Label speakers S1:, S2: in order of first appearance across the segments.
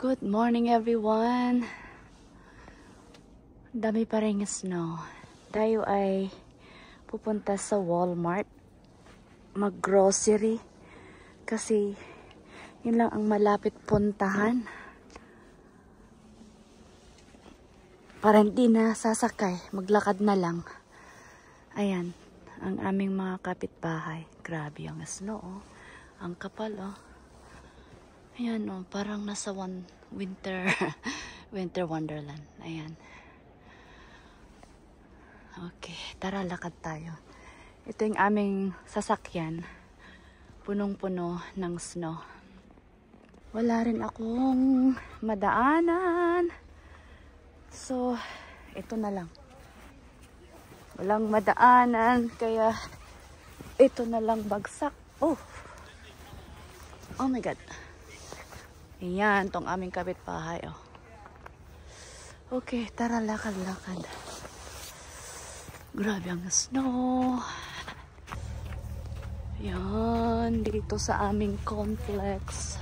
S1: Good morning everyone. Dami pa rin snow. Tayo ay pupunta sa Walmart mag-grocery kasi yun lang ang malapit puntahan para hindi na sasakay, maglakad na lang. Ayan ang aming mga kapitbahay. Grabe ang snow, oh. Ang kapal, oh. Ayan, oh, parang nasa winter winter wonderland. Ayan. Okay, tara lakad tayo. Ito yung aming sasakyan. Punong-puno ng snow. Wala rin akong madaanan. So, ito na lang. Walang madaanan, kaya ito na lang bagsak. Oh! Oh my God. Ayan, tong aming kapitbahay, oh. Okay, tara, lakad-lakad. Grabe ang snow. Ayan, dito sa aming complex.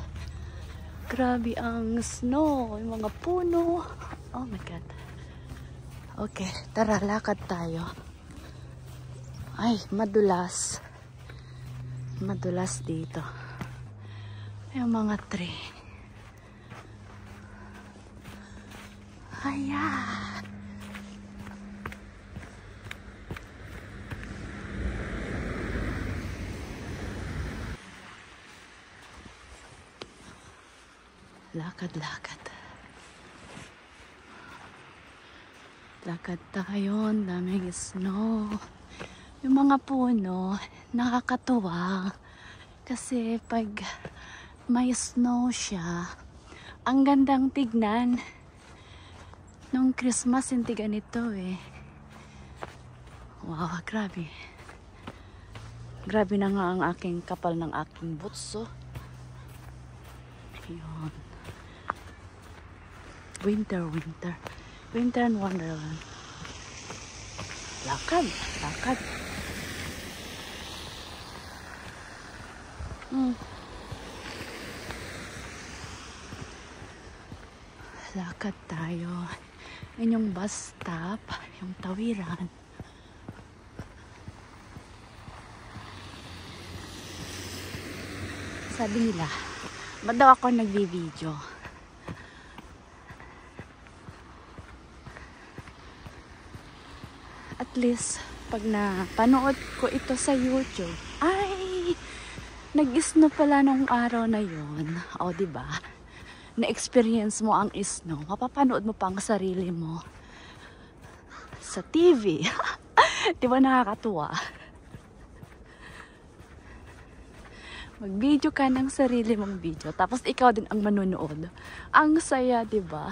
S1: Grabe ang snow. Yung mga puno. Oh my God. Okay, tara, lakad tayo. Ay, madulas. Madulas dito. Yung mga tree. Ayan. Lakad-lakad. Lakad tayo. Ang daming snow. Yung mga puno, nakakatuwa. Kasi pag may snow siya, ang gandang tignan. Nung Christmas, hindi ganito eh. Wow, grabe. Grabe na nga ang aking kapal ng aking boots, oh. Yun. Winter and wonderland. Lakad, lakad. Lakad tayo. Yan yung bus stop, yung tawiran. Sabi nila, ba't daw ako nagbi-video? At least, pag napanood ko ito sa YouTube, ay, nag-snow pala nung araw na yun. O, diba? Na-experience mo ang snow, mapapanood mo pa ang sarili mo sa TV. Di ba nakakatuwa? Mag-video ka ng sarili mong video, tapos ikaw din ang manunood. Ang saya, di ba?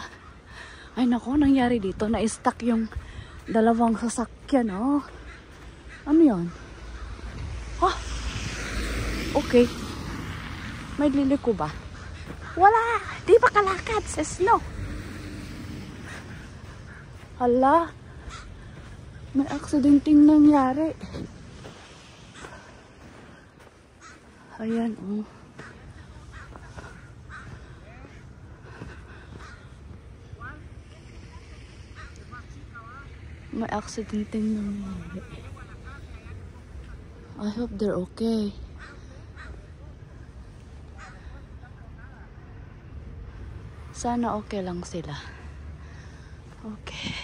S1: Ay naku, nangyari dito, na-stuck yung dalawang sasakyan, oh. Ano yan? Oh, okay. May liliko ba? Wala! Di ba kalakad sa snow? Hala! May aksidenteng nangyari. Ayan, oh. May aksidenteng nangyari. I hope they're okay. Sana okay lang sila. Okay.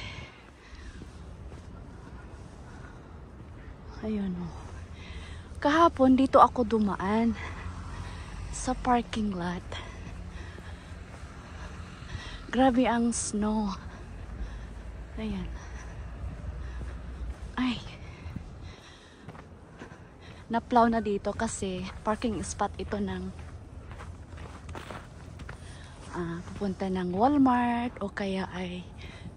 S1: Ayun, oh. Kahapon dito ako dumaan sa parking lot. Grabe ang snow. Ayan. Ay. Naplow na dito kasi parking spot ito ng pupunta ng Walmart o kaya ay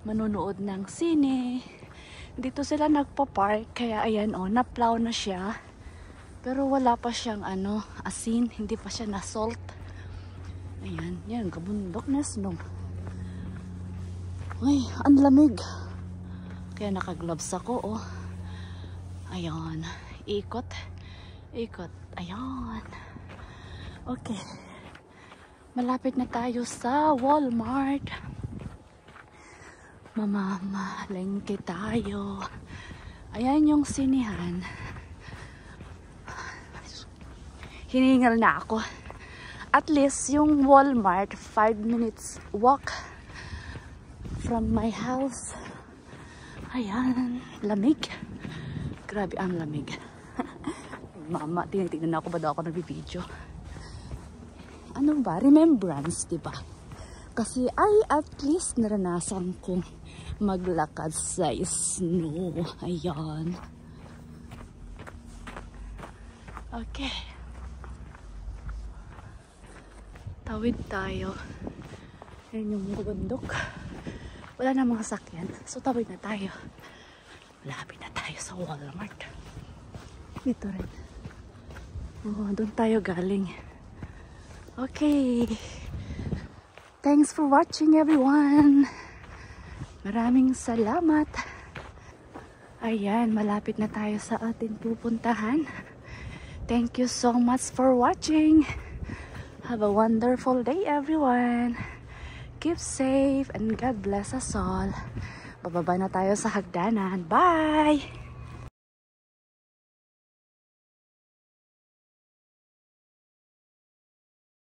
S1: manonood ng sine. Dito sila nagpa-park, kaya ayan, oh, na-plow na siya. Pero wala pa siyang asin, hindi pa siya na-salt. Ayan, yan, kabundok na snow. Ay, ang lamig. Kaya naka-gloves ako, oh. Ayan, ikot. Ikot, ayan. Okay. Malapit na tayo sa Walmart. Mamamalengke tayo. Ayan yung sinihan. Hiningal na ako. At least yung Walmart, 5 minutes walk from my house. Ayan, lamig. Grabe ang lamig. Mama, tinitignan ako ba daw ako nagbibideo. Ano ba? Remembrance, diba? Kasi at least naranasan kong maglakad sa snow. Ayan. Okay. Tawid tayo. Ayan yung bundok. Wala na mga sakyan. So tawid na tayo. Malapit na tayo sa Walmart. Dito rin. Oh, doon tayo galing. Okay. Thanks for watching, everyone. Maraming salamat. Ayan, malapit na tayo sa ating pupuntahan. Thank you so much for watching. Have a wonderful day, everyone. Keep safe and God bless us all. Bababa na tayo sa hagdanan. Bye!